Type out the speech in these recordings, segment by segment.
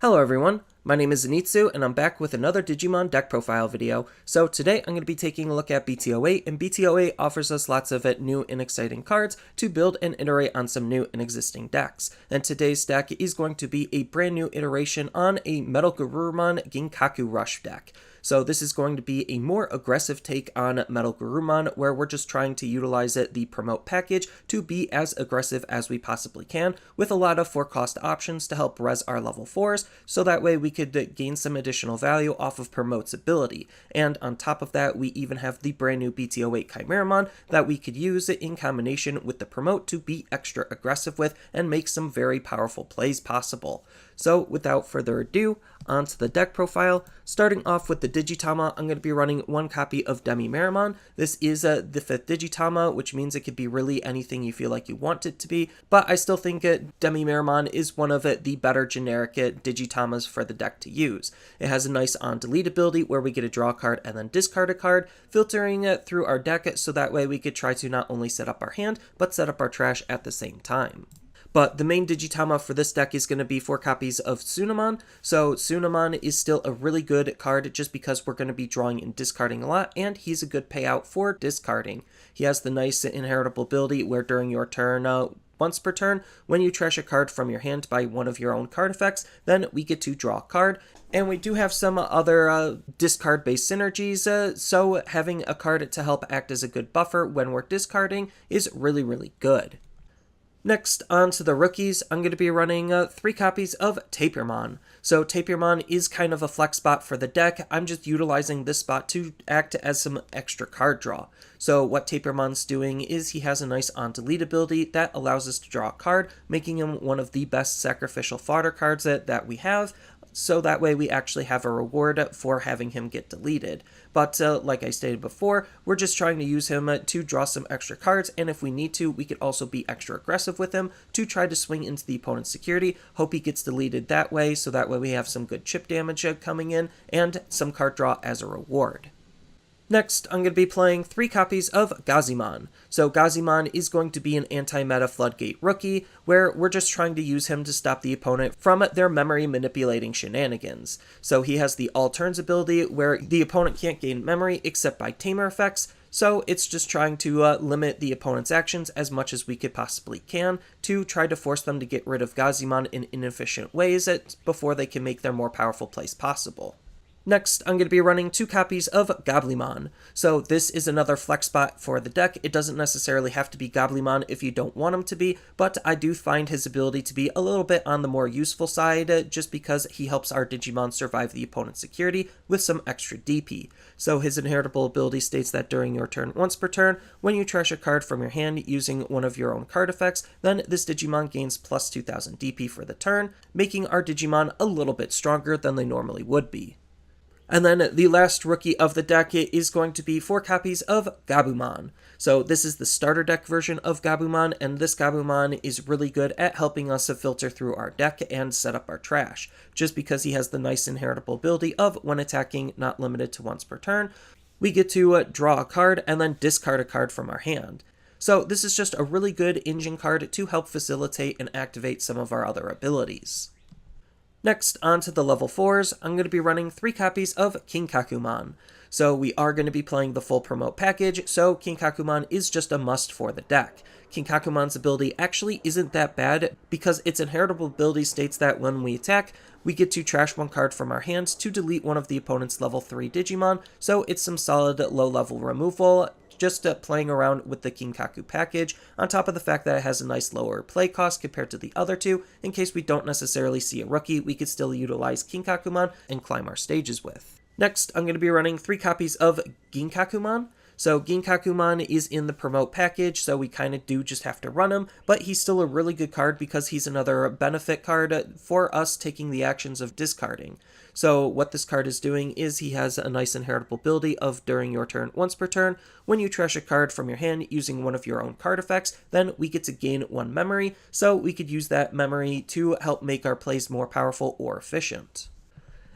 Hello everyone, my name is Zenitsu and I'm back with another Digimon deck profile video. So today I'm going to be taking a look at BT08, and BT08 offers us lots of new and exciting cards to build and iterate on some new and existing decks. And today's deck is going to be a brand new iteration on a MetalGarurumon Ginkaku Rush deck. So this is going to be a more aggressive take on MetalGarurumon, where we're just trying to utilize the promote package to be as aggressive as we possibly can, with a lot of 4-cost options to help res our level 4s, so that way we could gain some additional value off of promote's ability. And on top of that, we even have the brand new BT08 Kimeramon that we could use in combination with the promote to be extra aggressive with and make some very powerful plays possible. So without further ado, onto the deck profile. Starting off with the Digitama, I'm going to be running one copy of DemiMeramon. This is the 5th Digitama, which means it could be really anything you feel like you want it to be, but I still think DemiMeramon is one of the better generic Digitamas for the deck to use. It has a nice on-delete ability where we get to draw a card and then discard a card, filtering it through our deck so that way we could try to not only set up our hand, but set up our trash at the same time. But the main Digitama for this deck is going to be 4 copies of Tsunomon. So Tsunomon is still a really good card just because we're going to be drawing and discarding a lot, and he's a good payout for discarding. He has the nice inheritable ability where during your turn, once per turn, when you trash a card from your hand by one of your own card effects, then we get to draw a card. And we do have some other discard-based synergies, so having a card to help act as a good buffer when we're discarding is really, really good. Next, on to the rookies, I'm going to be running 3 copies of Tapirmon. So Tapirmon is kind of a flex spot for the deck. I'm just utilizing this spot to act as some extra card draw. So what Tapirmon's doing is he has a nice on-delete ability that allows us to draw a card, making him one of the best sacrificial fodder cards that we have. So that way we actually have a reward for having him get deleted. But like I stated before, we're just trying to use him to draw some extra cards, and if we need to, we could also be extra aggressive with him to try to swing into the opponent's security, hope he gets deleted that way, so that way we have some good chip damage coming in, and some card draw as a reward. Next, I'm going to be playing 3 copies of Gazimon. So Gazimon is going to be an anti-meta floodgate rookie, where we're just trying to use him to stop the opponent from their memory manipulating shenanigans. So he has the all turns ability, where the opponent can't gain memory except by Tamer effects, so it's just trying to limit the opponent's actions as much as we could possibly can to try to force them to get rid of Gazimon in inefficient ways before they can make their more powerful plays possible. Next, I'm going to be running 2 copies of Goblimon. So this is another flex spot for the deck. It doesn't necessarily have to be Goblimon if you don't want him to be, but I do find his ability to be a little bit on the more useful side just because he helps our Digimon survive the opponent's security with some extra DP. So his inheritable ability states that during your turn once per turn, when you trash a card from your hand using one of your own card effects, then this Digimon gains plus 2000 DP for the turn, making our Digimon a little bit stronger than they normally would be. And then the last rookie of the deck is going to be 4 copies of Gabumon. So this is the starter deck version of Gabumon, and this Gabumon is really good at helping us to filter through our deck and set up our trash, just because he has the nice inheritable ability of, when attacking, not limited to once per turn, we get to draw a card and then discard a card from our hand. So this is just a really good engine card to help facilitate and activate some of our other abilities. Next, on to the level 4s, I'm going to be running 3 copies of Kinkakumon. So we are going to be playing the full promote package, so Kinkakumon is just a must for the deck. Kinkakumon's ability actually isn't that bad, because its inheritable ability states that when we attack, we get to trash 1 card from our hands to delete one of the opponent's level 3 Digimon, so it's some solid low-level removal, just playing around with the Kinkaku package, on top of the fact that it has a nice lower play cost compared to the other 2. In case we don't necessarily see a rookie, we could still utilize Kinkakumon and climb our stages with. Next, I'm going to be running 3 copies of Ginkakumon. So Ginkakumon is in the promote package, so we kind of do just have to run him, but he's still a really good card because he's another benefit card for us taking the actions of discarding. So what this card is doing is he has a nice inheritable ability of during your turn once per turn, when you trash a card from your hand using one of your own card effects, then we get to gain 1 memory, so we could use that memory to help make our plays more powerful or efficient.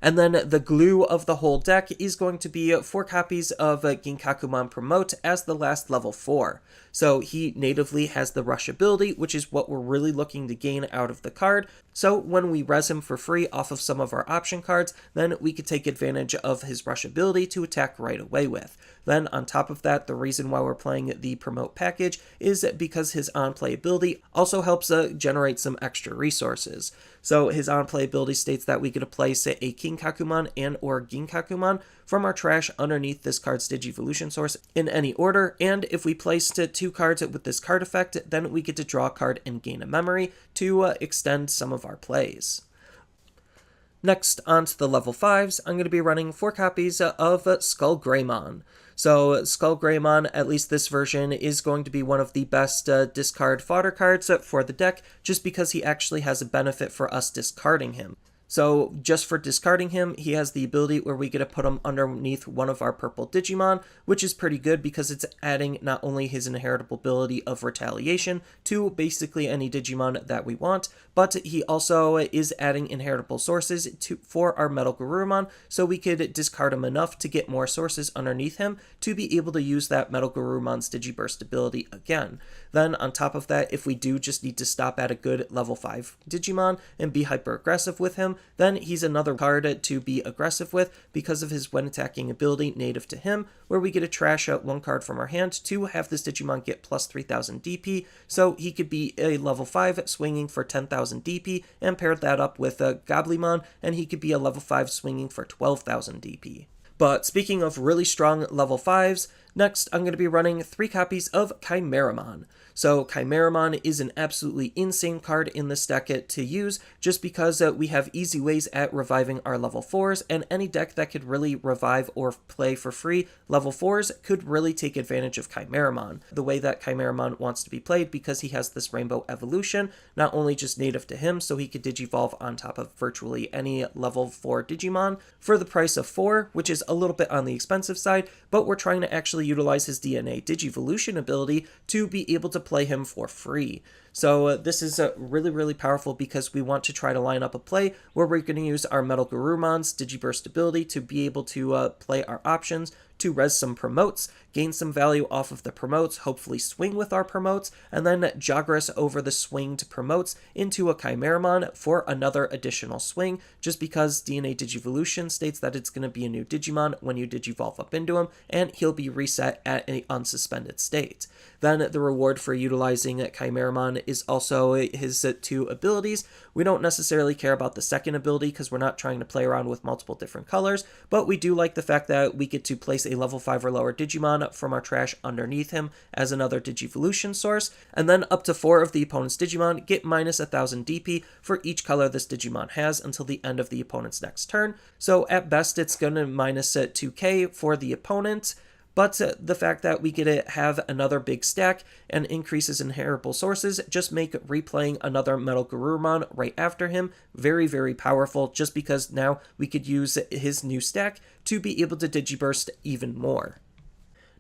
And then the glue of the whole deck is going to be 4 copies of Ginkakumon Promote as the last level 4. So he natively has the Rush ability, which is what we're really looking to gain out of the card, So when we res him for free off of some of our option cards, then we could take advantage of his rush ability to attack right away with. Then on top of that, the reason why we're playing the promote package is because his on-play ability also helps generate some extra resources. So his on-play ability states that we get to place a Kinkakumon and or Ginkakumon from our trash underneath this card's Digivolution source in any order, and if we placed 2 cards with this card effect, then we get to draw a card and gain a memory to extend some of our plays. Next, on to the level 5s, I'm going to be running 4 copies of SkullGreymon. So SkullGreymon, at least this version, is going to be one of the best discard fodder cards for the deck, just because he actually has a benefit for us discarding him. So just for discarding him, he has the ability where we get to put him underneath one of our purple Digimon, which is pretty good because it's adding not only his inheritable ability of retaliation to basically any Digimon that we want, but he also is adding inheritable sources for our MetalGarurumon, so we could discard him enough to get more sources underneath him to be able to use that MetalGarurumon's Digiburst ability again. Then on top of that, if we do just need to stop at a good level 5 Digimon and be hyper aggressive with him, then he's another card to be aggressive with because of his when attacking ability native to him, where we get to trash out 1 card from our hand to have this Digimon get plus 3000 DP, so he could be a level 5 swinging for 10,000 DP, and pair that up with Goblimon, and he could be a level 5 swinging for 12,000 DP. But speaking of really strong level 5s, next I'm going to be running 3 copies of Kimeramon. So Kimeramon is an absolutely insane card in this deck to use, just because we have easy ways at reviving our level 4s, and any deck that could really revive or play for free level 4s could really take advantage of Kimeramon. The way that Kimeramon wants to be played, because he has this rainbow evolution, not only just native to him, so he could digivolve on top of virtually any level 4 Digimon for the price of 4, which is a little bit on the expensive side, but we're trying to actually utilize his DNA Digivolution ability to be able to play him for free. So this is really powerful because we want to try to line up a play where we're going to use our MetalGarurumon's Digiburst ability to be able to play our options, to res some promotes, gain some value off of the promotes, hopefully swing with our promotes, and then Jagras over the swinged promotes into a Kimeramon for another additional swing, just because DNA Digivolution states that it's going to be a new Digimon when you Digivolve up into him, and he'll be reset at an unsuspended state. Then the reward for utilizing Kimeramon is also his 2 abilities. We don't necessarily care about the second ability because we're not trying to play around with multiple different colors, but we do like the fact that we get to place a level 5 or lower Digimon from our trash underneath him as another Digivolution source, and then up to 4 of the opponent's Digimon get minus 1000 DP for each color this Digimon has until the end of the opponent's next turn. So at best it's going to minus 2k for the opponent, but the fact that we get to have another big stack and increases inheritable sources just make replaying another MetalGarurumon right after him very powerful, just because now we could use his new stack to be able to Digiburst even more.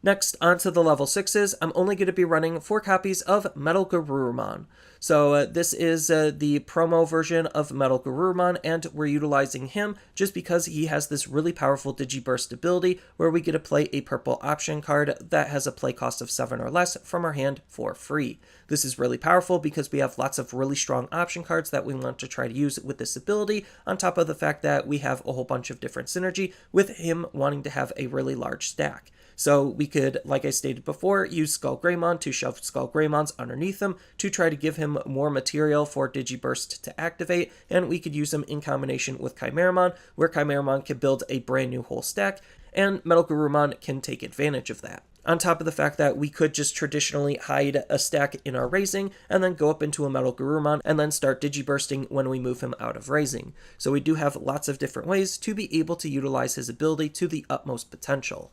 Next, onto the level 6s, I'm only going to be running 4 copies of MetalGarurumon. So this is the promo version of MetalGarurumon, and we're utilizing him just because he has this really powerful Digiburst ability where we get to play a purple option card that has a play cost of 7 or less from our hand for free. This is really powerful because we have lots of really strong option cards that we want to try to use with this ability, on top of the fact that we have a whole bunch of different synergy with him wanting to have a really large stack. So we could, like I stated before, use SkullGreymon to shove SkullGreymons underneath him to try to give him more material for Digiburst to activate, and we could use him in combination with Kimeramon, where Kimeramon can build a brand new whole stack, and MetalGarurumon can take advantage of that. On top of the fact that we could just traditionally hide a stack in our raising, and then go up into a MetalGarurumon, and then start Digibursting when we move him out of raising. So we do have lots of different ways to be able to utilize his ability to the utmost potential.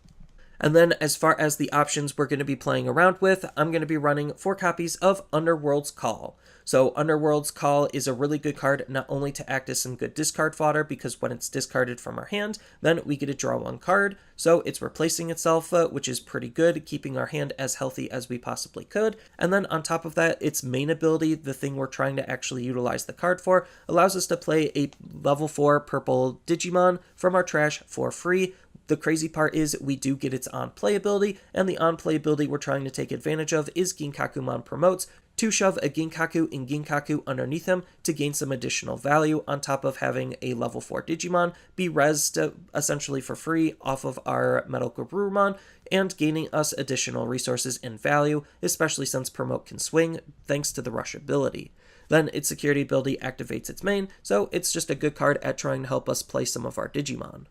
And then as far as the options we're going to be playing around with, I'm going to be running 4 copies of Underworld's Call. So Underworld's Call is a really good card, not only to act as some good discard fodder, because when it's discarded from our hand, then we get to draw 1 card, so it's replacing itself, which is pretty good, keeping our hand as healthy as we possibly could. And then on top of that, its main ability, the thing we're trying to actually utilize the card for, allows us to play a level 4 purple Digimon from our trash for free. The crazy part is we do get its on-play ability, and the on-play ability we're trying to take advantage of is Ginkakumon Promotes, to shove a Ginkaku and Ginkaku underneath him to gain some additional value, on top of having a level 4 Digimon be rezzed essentially for free off of our MetalGarurumon, and gaining us additional resources and value, especially since Promote can swing thanks to the Rush ability. Then its security ability activates its main, so it's just a good card at trying to help us play some of our Digimon.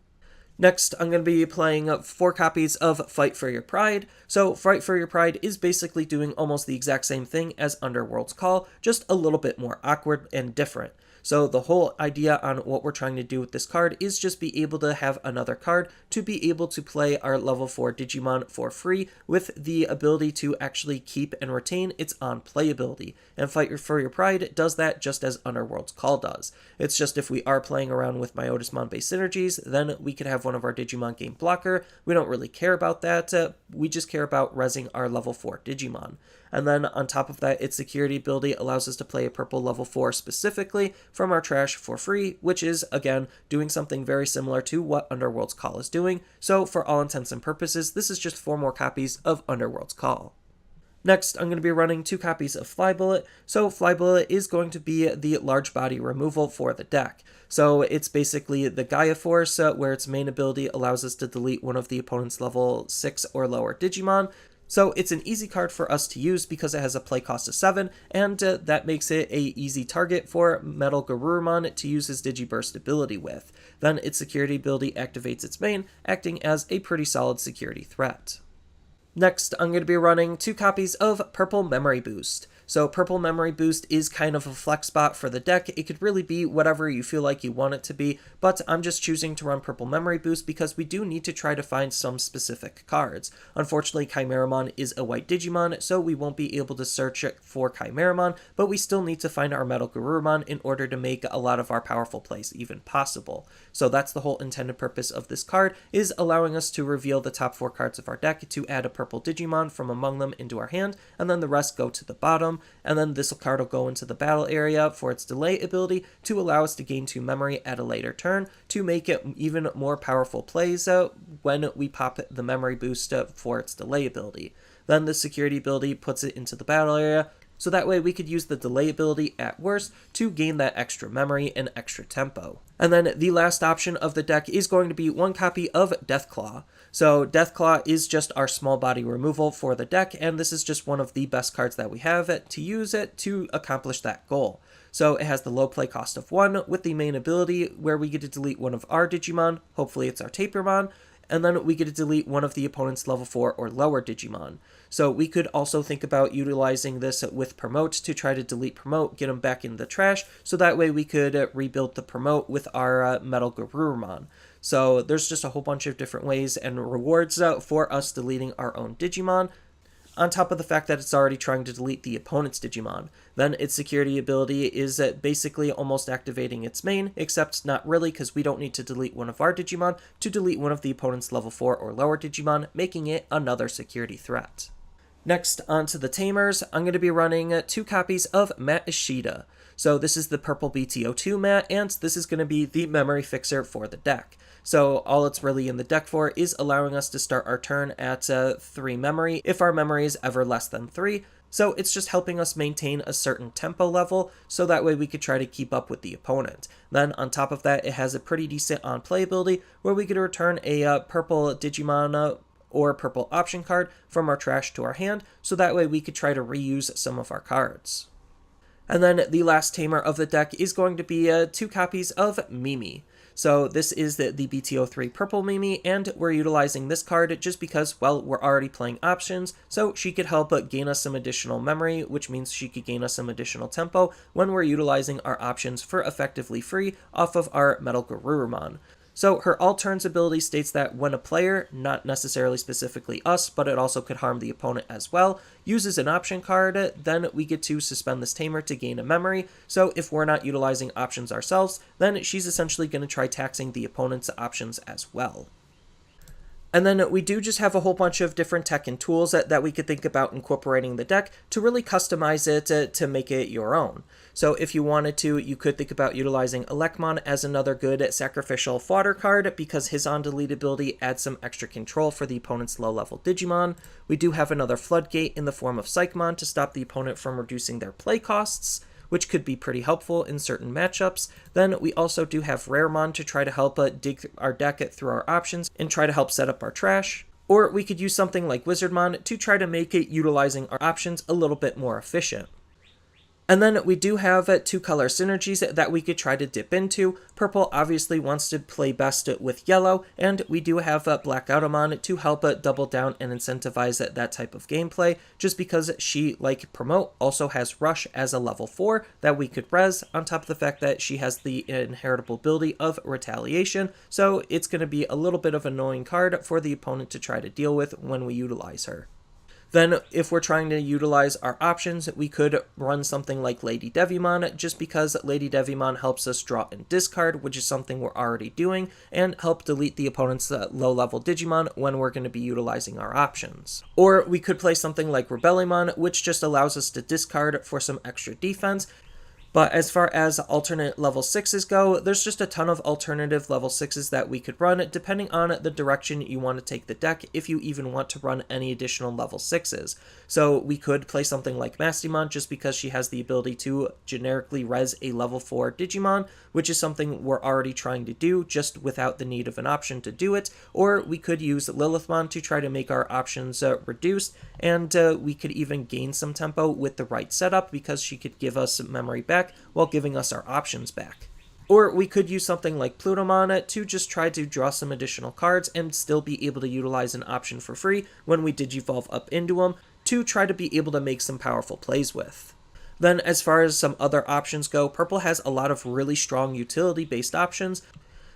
Next, I'm going to be playing 4 copies of Fight for Your Pride. So Fight for Your Pride is basically doing almost the exact same thing as Underworld's Call, just a little bit more awkward and different. So the whole idea on what we're trying to do with this card is just be able to have another card to be able to play our level 4 Digimon for free with the ability to actually keep and retain its on-playability. And Fight for Your Pride does that just as Underworld's Call does. It's just if we are playing around with Eyesmon-based synergies, then we could have one of our Digimon gain blocker. We don't really care about that. We just care about rezzing our level 4 Digimon. And then on top of that, its security ability allows us to play a purple level 4 specifically from our trash for free, which is, again, doing something very similar to what Underworld's Call is doing. So for all intents and purposes, this is just 4 more copies of Underworld's Call. Next, I'm going to be running 2 copies of Fly Bullet. So Fly Bullet is going to be the large body removal for the deck. So it's basically the Gaia Force, where its main ability allows us to delete one of the opponent's level 6 or lower Digimon. So it's an easy card for us to use because it has a play cost of 7, and that makes it a easy target for MetalGarurumon to use his Digiburst ability with. Then its security ability activates its main, acting as a pretty solid security threat. Next, I'm going to be running 2 copies of Purple Memory Boost. So Purple Memory Boost is kind of a flex spot for the deck. It could really be whatever you feel like you want it to be, but I'm just choosing to run Purple Memory Boost because we do need to try to find some specific cards. Unfortunately, Kimeramon is a white Digimon, so we won't be able to search for Kimeramon, but we still need to find our MetalGarurumon in order to make a lot of our powerful plays even possible. So that's the whole intended purpose of this card, is allowing us to reveal the top 4 cards of our deck to add a purple Digimon from among them into our hand, and then the rest go to the bottom. And then this card will go into the battle area for its delay ability to allow us to gain 2 memory at a later turn to make it even more powerful plays when we pop the memory boost for its delay ability. Then the security ability puts it into the battle area, so that way we could use the delay ability at worst to gain that extra memory and extra tempo. And then the last option of the deck is going to be 1 copy of Deathclaw. So Deathclaw is just our small body removal for the deck, and this is just one of the best cards that we have to use it to accomplish that goal. So it has the low play cost of 1 with the main ability where we get to delete one of our Digimon, hopefully it's our Tapirmon, and then we get to delete one of the opponent's level 4 or lower Digimon. So we could also think about utilizing this with Promote to try to delete Promote, get them back in the trash, so that way we could rebuild the Promote with our MetalGarurumon. So there's just a whole bunch of different ways and rewards for us deleting our own Digimon, on top of the fact that it's already trying to delete the opponent's Digimon. Then its security ability is basically almost activating its main, except not really because we don't need to delete one of our Digimon to delete one of the opponent's level 4 or lower Digimon, making it another security threat. Next, onto the Tamers, I'm going to be running 2 copies of Mat Ishida. So this is the purple BT02 mat, and this is going to be the memory fixer for the deck. So all it's really in the deck for is allowing us to start our turn at 3 memory if our memory is ever less than 3. So it's just helping us maintain a certain tempo level, so that way we could try to keep up with the opponent. Then on top of that, it has a pretty decent on-play ability where we get to return a purple Digimon or purple option card from our trash to our hand, so that way we could try to reuse some of our cards. And then the last tamer of the deck is going to be 2 copies of Mimi. So this is the BT03 purple Mimi, and we're utilizing this card just because, well, we're already playing options, so she could help gain us some additional memory, which means she could gain us some additional tempo when we're utilizing our options for effectively free off of our MetalGarurumon. So her all turns ability states that when a player, not necessarily specifically us, but it also could harm the opponent as well, uses an option card, then we get to suspend this tamer to gain a memory. So if we're not utilizing options ourselves, then she's essentially going to try taxing the opponent's options as well. And then we do just have a whole bunch of different tech and tools that we could think about incorporating the deck to really customize it to make it your own. So if you wanted to, you could think about utilizing Elecmon as another good sacrificial fodder card because his on-delete ability adds some extra control for the opponent's low-level Digimon. We do have another Floodgate in the form of Psychmon to stop the opponent from reducing their play costs, which could be pretty helpful in certain matchups. Then we also do have Raremon to try to help dig our deck through our options and try to help set up our trash. Or we could use something like Wizardmon to try to make it utilizing our options a little bit more efficient. And then we do have two color synergies that we could try to dip into. Purple obviously wants to play best with yellow, and we do have Blackoutamon to help double down and incentivize that type of gameplay, just because she, like Promote, also has Rush as a level 4 that we could res, on top of the fact that she has the inheritable ability of Retaliation, so it's going to be a little bit of an annoying card for the opponent to try to deal with when we utilize her. Then, if we're trying to utilize our options, we could run something like Lady Devimon, just because Lady Devimon helps us draw and discard, which is something we're already doing, and help delete the opponent's low-level Digimon when we're going to be utilizing our options. Or we could play something like Rebellimon, which just allows us to discard for some extra defense. But as far as alternate level 6s go, there's just a ton of alternative level 6s that we could run, depending on the direction you want to take the deck, if you even want to run any additional level 6s. So we could play something like Mastimon, just because she has the ability to generically res a level 4 Digimon, which is something we're already trying to do, just without the need of an option to do it. Or we could use Lilithmon to try to make our options reduced, and we could even gain some tempo with the right setup, because she could give us memory back while giving us our options back. Or we could use something like Plutomon to just try to draw some additional cards and still be able to utilize an option for free when we Digivolve up into them to try to be able to make some powerful plays with. Then as far as some other options go, Purple has a lot of really strong utility-based options.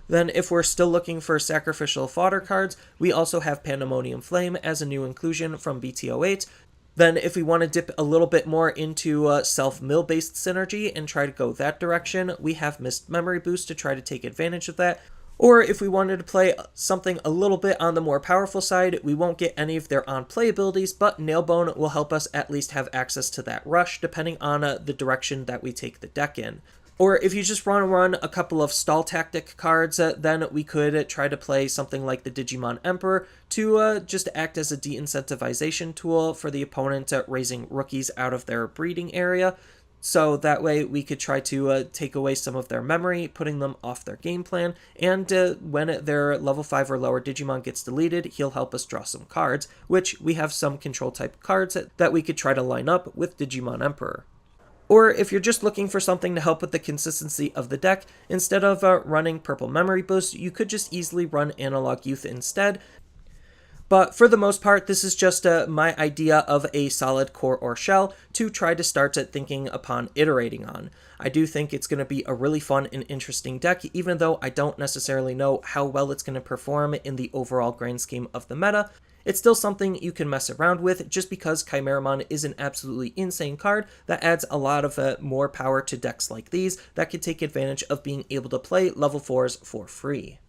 Then if we're still looking for sacrificial fodder cards, we also have Pandemonium Flame as a new inclusion from BT08. Then if we want to dip a little bit more into self-mill based synergy and try to go that direction, we have Mist Memory Boost to try to take advantage of that. Or if we wanted to play something a little bit on the more powerful side, we won't get any of their on-play abilities, but Nailbone will help us at least have access to that rush, depending on the direction that we take the deck in. Or if you just want to run a couple of stall tactic cards, then we could try to play something like the Digimon Emperor to just act as a de-incentivization tool for the opponent raising rookies out of their breeding area. So that way we could try to take away some of their memory, putting them off their game plan, and when their level 5 or lower Digimon gets deleted, he'll help us draw some cards, which we have some control type cards that we could try to line up with Digimon Emperor. Or if you're just looking for something to help with the consistency of the deck, instead of running Purple Memory Boost, you could just easily run Analog Youth instead. But for the most part, this is just my idea of a solid core or shell to try to start thinking upon iterating on. I do think it's going to be a really fun and interesting deck, even though I don't necessarily know how well it's going to perform in the overall grand scheme of the meta. It's still something you can mess around with, just because Kimeramon is an absolutely insane card that adds a lot of more power to decks like these that can take advantage of being able to play level 4s for free.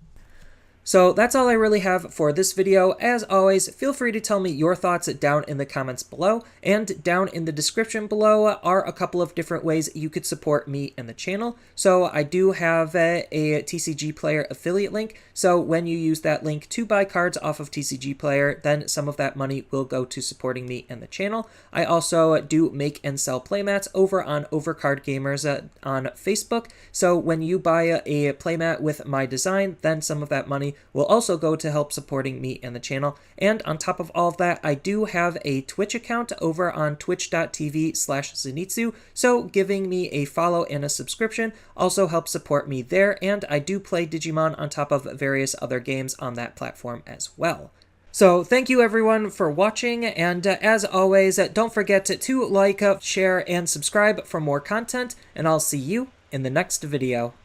So that's all I really have for this video. As always, feel free to tell me your thoughts down in the comments below, and down in the description below are a couple of different ways you could support me and the channel. So I do have a TCG Player affiliate link, so when you use that link to buy cards off of TCG Player, then some of that money will go to supporting me and the channel. I also do make and sell playmats over on Overcard Gamers on Facebook, so when you buy a playmat with my design, then some of that money will also go to help supporting me and the channel. And on top of all of that, I do have a Twitch account over on twitch.tv/Zenitsu, so giving me a follow and a subscription also helps support me there, and I do play Digimon on top of various other games on that platform as well. So thank you everyone for watching, and as always, don't forget to like, share, and subscribe for more content, and I'll see you in the next video.